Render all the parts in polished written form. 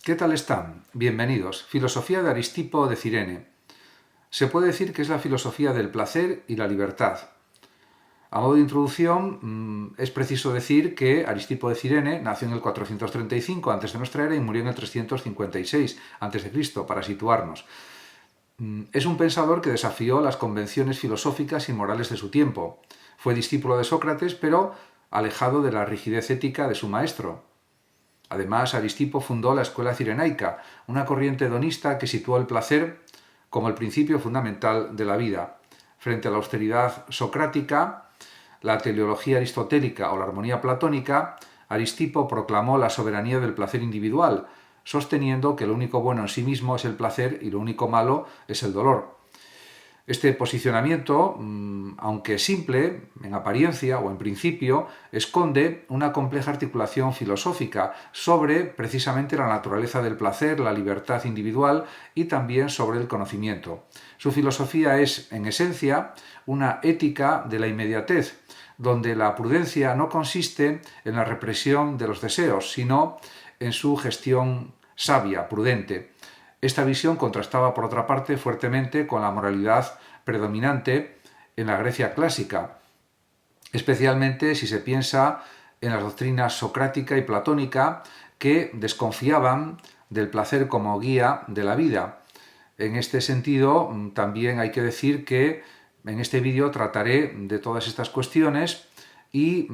¿Qué tal están? Bienvenidos. Filosofía de Aristipo de Cirene. Se puede decir que es la filosofía del placer y la libertad. A modo de introducción, es preciso decir que Aristipo de Cirene nació en el 435 a.C. y murió en el 356 a.C., para situarnos. Es un pensador que desafió las convenciones filosóficas y morales de su tiempo. Fue discípulo de Sócrates, pero alejado de la rigidez ética de su maestro. Además, Aristipo fundó la escuela cirenaica, una corriente hedonista que situó el placer como el principio fundamental de la vida. Frente a la austeridad socrática, la teleología aristotélica o la armonía platónica, Aristipo proclamó la soberanía del placer individual, sosteniendo que lo único bueno en sí mismo es el placer y lo único malo es el dolor. Este posicionamiento, aunque simple en apariencia o en principio, esconde una compleja articulación filosófica sobre precisamente la naturaleza del placer, la libertad individual y también sobre el conocimiento. Su filosofía es, en esencia, una ética de la inmediatez, donde la prudencia no consiste en la represión de los deseos, sino en su gestión sabia, prudente. Esta visión contrastaba, por otra parte, fuertemente con la moralidad predominante en la Grecia clásica, especialmente si se piensa en las doctrinas socrática y platónica que desconfiaban del placer como guía de la vida. En este sentido, también hay que decir que en este vídeo trataré de todas estas cuestiones y,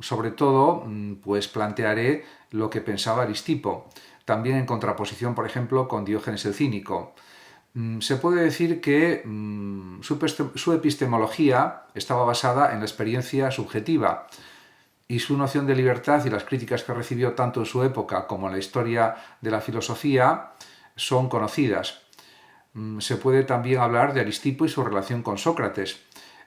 sobre todo, pues plantearé lo que pensaba Aristipo, también en contraposición, por ejemplo, con Diógenes el Cínico. Se puede decir que su epistemología estaba basada en la experiencia subjetiva y su noción de libertad y las críticas que recibió tanto en su época como en la historia de la filosofía son conocidas. Se puede también hablar de Aristipo y su relación con Sócrates.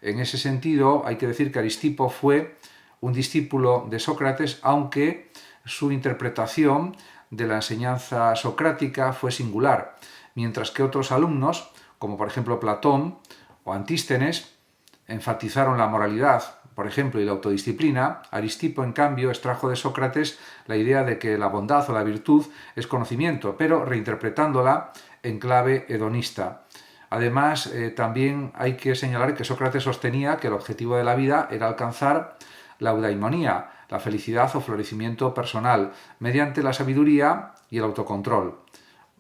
En ese sentido, hay que decir que Aristipo fue un discípulo de Sócrates, aunque su interpretación de la enseñanza socrática fue singular, mientras que otros alumnos, como por ejemplo Platón o Antístenes, enfatizaron la moralidad, por ejemplo, y la autodisciplina. Aristipo, en cambio, extrajo de Sócrates la idea de que la bondad o la virtud es conocimiento, pero reinterpretándola en clave hedonista. Además, también hay que señalar que Sócrates sostenía que el objetivo de la vida era alcanzar la eudaimonía, la felicidad o florecimiento personal, mediante la sabiduría y el autocontrol.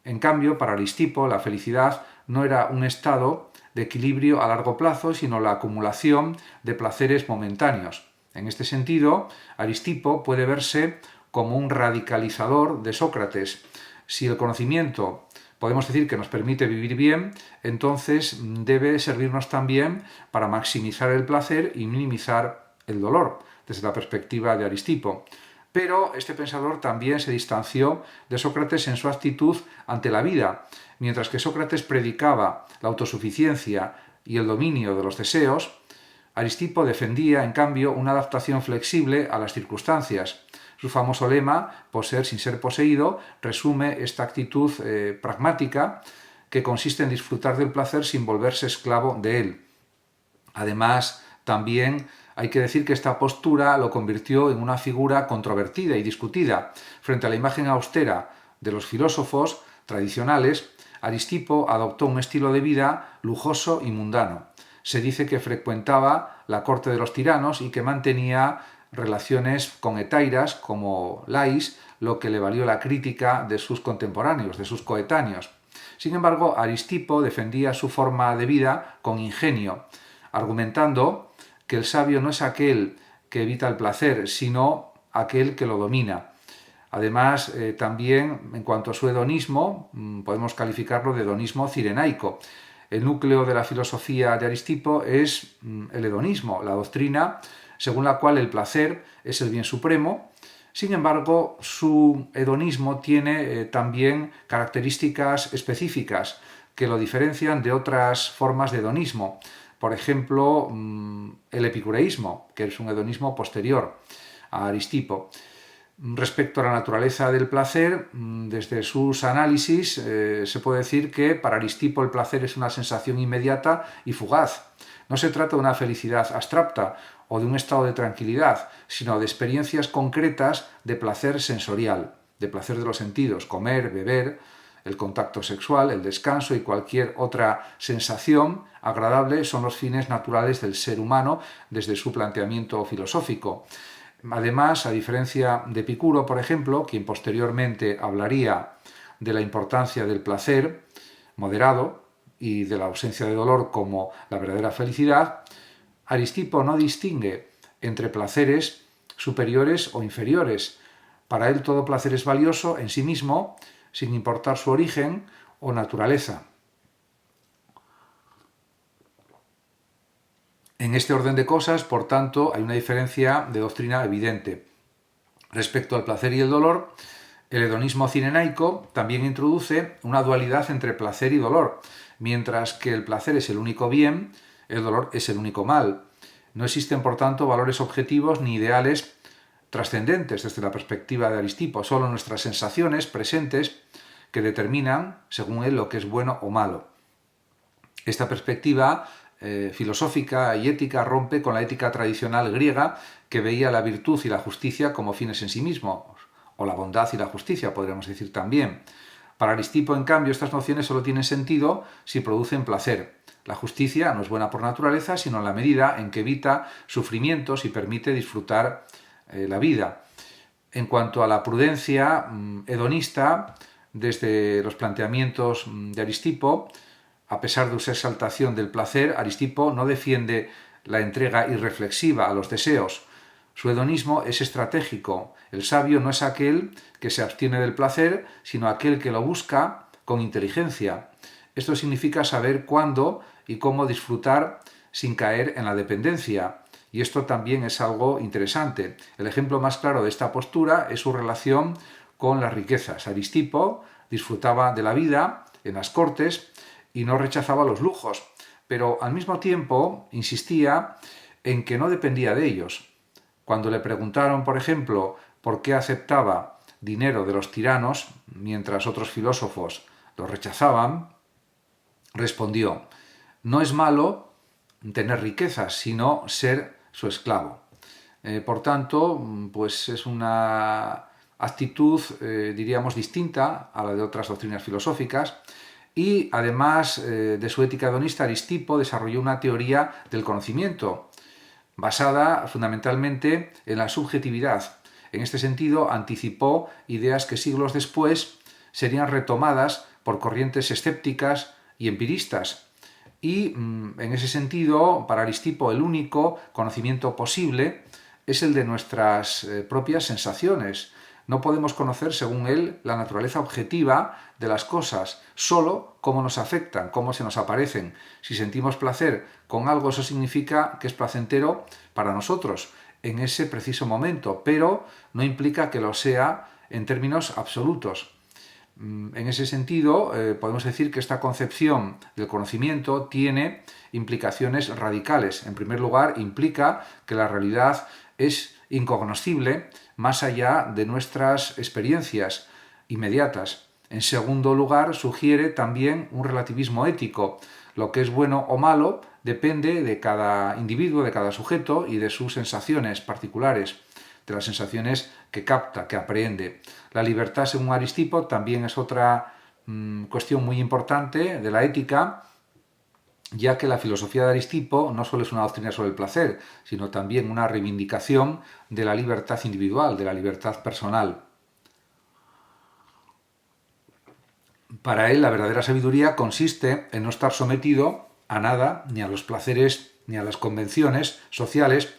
En cambio, para Aristipo, la felicidad no era un estado de equilibrio a largo plazo, sino la acumulación de placeres momentáneos. En este sentido, Aristipo puede verse como un radicalizador de Sócrates. Si el conocimiento podemos decir que nos permite vivir bien, entonces debe servirnos también para maximizar el placer y minimizar el dolor, desde la perspectiva de Aristipo. Pero este pensador también se distanció de Sócrates en su actitud ante la vida. Mientras que Sócrates predicaba la autosuficiencia y el dominio de los deseos, Aristipo defendía, en cambio, una adaptación flexible a las circunstancias. Su famoso lema, poseer sin ser poseído, resume esta actitud pragmática que consiste en disfrutar del placer sin volverse esclavo de él. Además, también hay que decir que esta postura lo convirtió en una figura controvertida y discutida. Frente a la imagen austera de los filósofos tradicionales, Aristipo adoptó un estilo de vida lujoso y mundano. Se dice que frecuentaba la corte de los tiranos y que mantenía relaciones con hetairas como Lais, lo que le valió la crítica de sus contemporáneos, de sus coetáneos. Sin embargo, Aristipo defendía su forma de vida con ingenio, argumentando que el sabio no es aquel que evita el placer, sino aquel que lo domina. Además, también en cuanto a su hedonismo, podemos calificarlo de hedonismo cirenaico. El núcleo de la filosofía de Aristipo es el hedonismo, la doctrina según la cual el placer es el bien supremo. Sin embargo, su hedonismo tiene también características específicas que lo diferencian de otras formas de hedonismo. Por ejemplo, el epicureísmo, que es un hedonismo posterior a Aristipo. Respecto a la naturaleza del placer, desde sus análisis se puede decir que para Aristipo el placer es una sensación inmediata y fugaz. No se trata de una felicidad abstracta o de un estado de tranquilidad, sino de experiencias concretas de placer sensorial. de placer de los sentidos, comer, beber, el contacto sexual, el descanso y cualquier otra sensación agradable son los fines naturales del ser humano desde su planteamiento filosófico. Además, a diferencia de Epicuro, por ejemplo, quien posteriormente hablaría de la importancia del placer moderado y de la ausencia de dolor como la verdadera felicidad, Aristipo no distingue entre placeres superiores o inferiores. Para él todo placer es valioso en sí mismo, sin importar su origen o naturaleza. En este orden de cosas, por tanto, hay una diferencia de doctrina evidente. Respecto al placer y el dolor, el hedonismo cirenaico también introduce una dualidad entre placer y dolor. Mientras que el placer es el único bien, el dolor es el único mal. No existen, por tanto, valores objetivos ni ideales trascendentes desde la perspectiva de Aristipo, solo nuestras sensaciones presentes que determinan, según él, lo que es bueno o malo. Esta perspectiva filosófica y ética rompe con la ética tradicional griega que veía la virtud y la justicia como fines en sí mismos, o la bondad y la justicia, podríamos decir también. Para Aristipo, en cambio, estas nociones solo tienen sentido si producen placer. La justicia no es buena por naturaleza, sino en la medida en que evita sufrimientos y permite disfrutar la vida. En cuanto a la prudencia hedonista, desde los planteamientos de Aristipo, a pesar de su exaltación del placer, Aristipo no defiende la entrega irreflexiva a los deseos. Su hedonismo es estratégico. El sabio no es aquel que se abstiene del placer, sino aquel que lo busca con inteligencia. Esto significa saber cuándo y cómo disfrutar sin caer en la dependencia. Y esto también es algo interesante. El ejemplo más claro de esta postura es su relación con las riquezas. Aristipo disfrutaba de la vida en las cortes y no rechazaba los lujos, pero al mismo tiempo insistía en que no dependía de ellos. Cuando le preguntaron, por ejemplo, por qué aceptaba dinero de los tiranos, mientras otros filósofos lo rechazaban, respondió: no es malo tener riquezas, sino ser su esclavo. Por tanto, pues es una actitud, diríamos, distinta a la de otras doctrinas filosóficas. Y además de su ética hedonista, Aristipo desarrolló una teoría del conocimiento, basada fundamentalmente en la subjetividad. En este sentido, anticipó ideas que siglos después serían retomadas por corrientes escépticas y empiristas. Y en ese sentido, para Aristipo, el único conocimiento posible es el de nuestras propias sensaciones. No podemos conocer, según él, la naturaleza objetiva de las cosas, solo cómo nos afectan, cómo se nos aparecen. Si sentimos placer con algo, eso significa que es placentero para nosotros en ese preciso momento, pero no implica que lo sea en términos absolutos. En ese sentido, podemos decir que esta concepción del conocimiento tiene implicaciones radicales. En primer lugar, implica que la realidad es incognoscible más allá de nuestras experiencias inmediatas. En segundo lugar, sugiere también un relativismo ético. Lo que es bueno o malo depende de cada individuo, de cada sujeto y de sus sensaciones particulares, de las sensaciones que capta, que aprehende. La libertad, según Aristipo, también es otra cuestión muy importante de la ética, ya que la filosofía de Aristipo no solo es una doctrina sobre el placer, sino también una reivindicación de la libertad individual, de la libertad personal. Para él, la verdadera sabiduría consiste en no estar sometido a nada, ni a los placeres, ni a las convenciones sociales,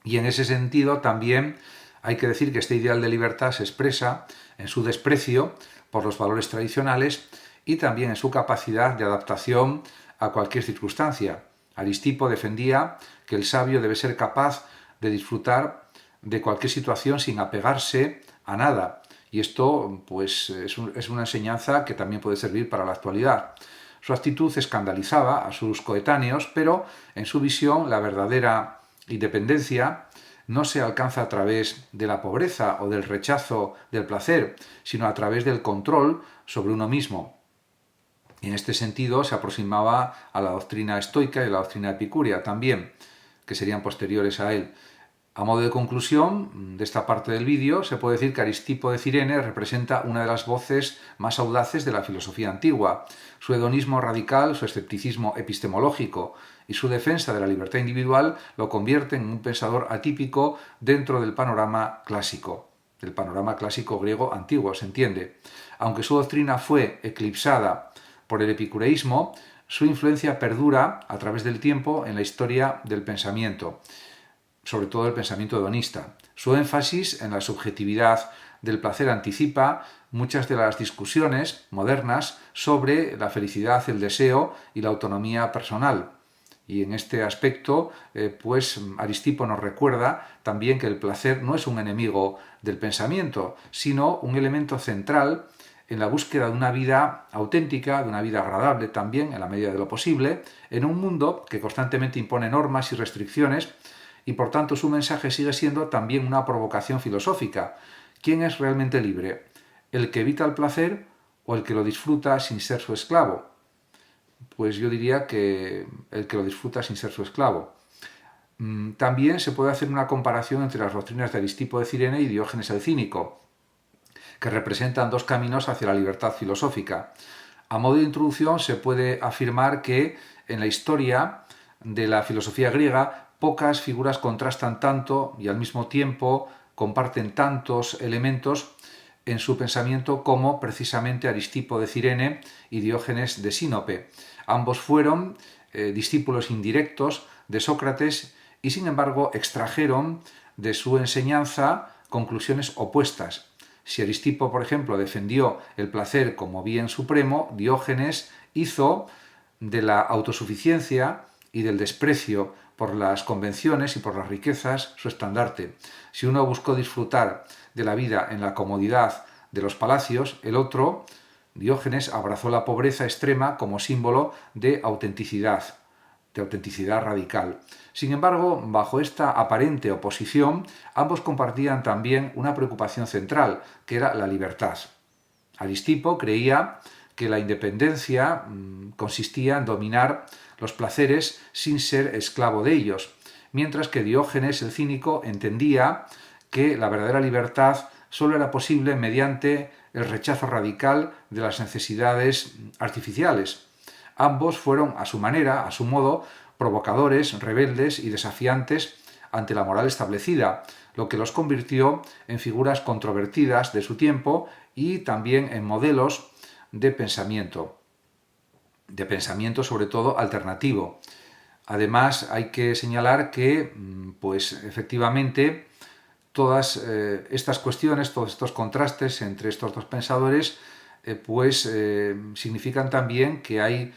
y en ese sentido también hay que decir que este ideal de libertad se expresa en su desprecio por los valores tradicionales y también en su capacidad de adaptación a cualquier circunstancia. Aristipo defendía que el sabio debe ser capaz de disfrutar de cualquier situación sin apegarse a nada. Y esto pues, es una enseñanza que también puede servir para la actualidad. Su actitud escandalizaba a sus coetáneos, pero en su visión la verdadera independencia no se alcanza a través de la pobreza o del rechazo del placer, sino a través del control sobre uno mismo. Y en este sentido se aproximaba a la doctrina estoica y a la doctrina epicúrea también, que serían posteriores a él. A modo de conclusión de esta parte del vídeo, se puede decir que Aristipo de Cirene representa una de las voces más audaces de la filosofía antigua. Su hedonismo radical, su escepticismo epistemológico y su defensa de la libertad individual lo convierten en un pensador atípico dentro del panorama clásico griego antiguo, se entiende. Aunque su doctrina fue eclipsada por el epicureísmo, su influencia perdura a través del tiempo en la historia del pensamiento, sobre todo el pensamiento hedonista. Su énfasis en la subjetividad del placer anticipa muchas de las discusiones modernas sobre la felicidad, el deseo y la autonomía personal. Y en este aspecto, pues Aristipo nos recuerda también que el placer no es un enemigo del pensamiento, sino un elemento central en la búsqueda de una vida auténtica, de una vida agradable también, en la medida de lo posible, en un mundo que constantemente impone normas y restricciones, y por tanto su mensaje sigue siendo también una provocación filosófica. ¿Quién es realmente libre? ¿El que evita el placer o el que lo disfruta sin ser su esclavo? Pues yo diría que el que lo disfruta sin ser su esclavo. También se puede hacer una comparación entre las doctrinas de Aristipo de Cirene y Diógenes el Cínico, que representan dos caminos hacia la libertad filosófica. A modo de introducción se puede afirmar que en la historia de la filosofía griega pocas figuras contrastan tanto y al mismo tiempo comparten tantos elementos en su pensamiento como precisamente Aristipo de Cirene y Diógenes de Sinope. Ambos fueron discípulos indirectos de Sócrates y sin embargo extrajeron de su enseñanza conclusiones opuestas. Si Aristipo, por ejemplo, defendió el placer como bien supremo, Diógenes hizo de la autosuficiencia y del desprecio por las convenciones y por las riquezas su estandarte. Si uno buscó disfrutar de la vida en la comodidad de los palacios, el otro, Diógenes, abrazó la pobreza extrema como símbolo de autenticidad radical. Sin embargo, bajo esta aparente oposición, ambos compartían también una preocupación central, que era la libertad. Aristipo creía que la independencia consistía en dominar los placeres sin ser esclavo de ellos, mientras que Diógenes el Cínico entendía que la verdadera libertad solo era posible mediante el rechazo radical de las necesidades artificiales. Ambos fueron, a su manera, a su modo, provocadores, rebeldes y desafiantes ante la moral establecida, lo que los convirtió en figuras controvertidas de su tiempo y también en modelos de pensamiento sobre todo alternativo. Además, hay que señalar que, pues efectivamente, todas estas cuestiones, todos estos contrastes entre estos dos pensadores, significan también que hay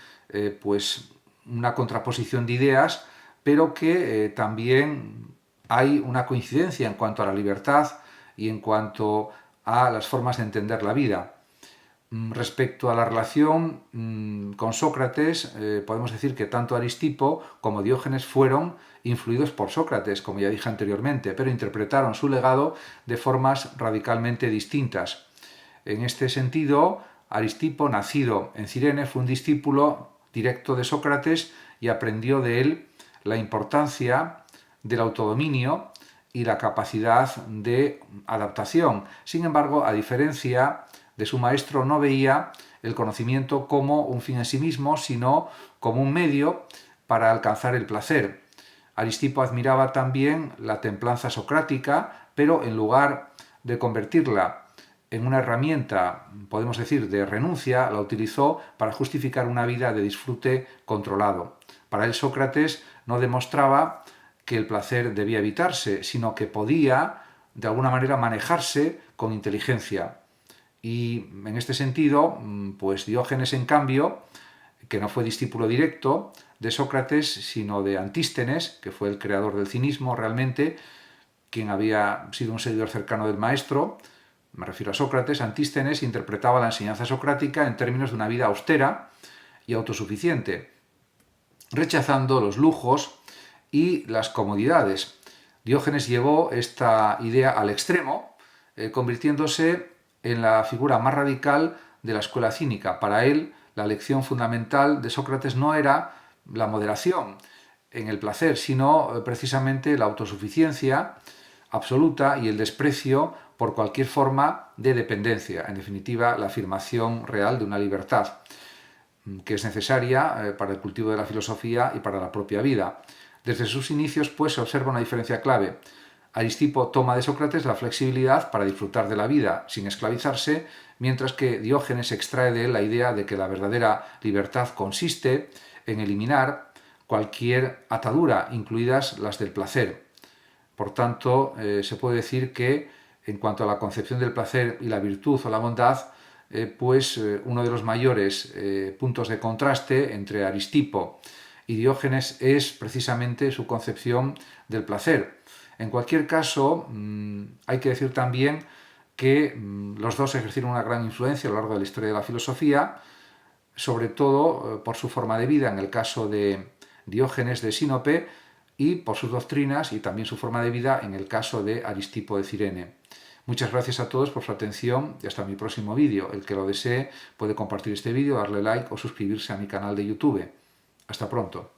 pues una contraposición de ideas, pero que también hay una coincidencia en cuanto a la libertad y en cuanto a las formas de entender la vida. Respecto a la relación con Sócrates, podemos decir que tanto Aristipo como Diógenes fueron influidos por Sócrates, como ya dije anteriormente, pero interpretaron su legado de formas radicalmente distintas. En este sentido, Aristipo, nacido en Cirene, fue un discípulo directo de Sócrates y aprendió de él la importancia del autodominio y la capacidad de adaptación. Sin embargo, a diferencia de su maestro, no veía el conocimiento como un fin en sí mismo, sino como un medio para alcanzar el placer. Aristipo admiraba también la templanza socrática, pero en lugar de convertirla en una herramienta, podemos decir, de renuncia, la utilizó para justificar una vida de disfrute controlado. Para él, Sócrates no demostraba que el placer debía evitarse, sino que podía, de alguna manera, manejarse con inteligencia. Y en este sentido, pues Diógenes, en cambio, que no fue discípulo directo de Sócrates, sino de Antístenes, que fue el creador del cinismo realmente, quien había sido un seguidor cercano del maestro, me refiero a Sócrates. Antístenes interpretaba la enseñanza socrática en términos de una vida austera y autosuficiente, rechazando los lujos y las comodidades. Diógenes llevó esta idea al extremo, convirtiéndose en la figura más radical de la escuela cínica. Para él, la lección fundamental de Sócrates no era la moderación, en el placer, sino precisamente la autosuficiencia absoluta y el desprecio por cualquier forma de dependencia. En definitiva, la afirmación real de una libertad que es necesaria para el cultivo de la filosofía y para la propia vida. Desde sus inicios, pues, se observa una diferencia clave. Aristipo toma de Sócrates la flexibilidad para disfrutar de la vida sin esclavizarse, mientras que Diógenes extrae de él la idea de que la verdadera libertad consiste en eliminar cualquier atadura, incluidas las del placer. Por tanto, se puede decir que, en cuanto a la concepción del placer y la virtud o la bondad, uno de los mayores puntos de contraste entre Aristipo y Diógenes es precisamente su concepción del placer. En cualquier caso, hay que decir también que los dos ejercieron una gran influencia a lo largo de la historia de la filosofía, sobre todo por su forma de vida, en el caso de Diógenes de Sinope, y por sus doctrinas y también su forma de vida en el caso de Aristipo de Cirene. Muchas gracias a todos por su atención y hasta mi próximo vídeo. El que lo desee puede compartir este vídeo, darle like o suscribirse a mi canal de YouTube. Hasta pronto.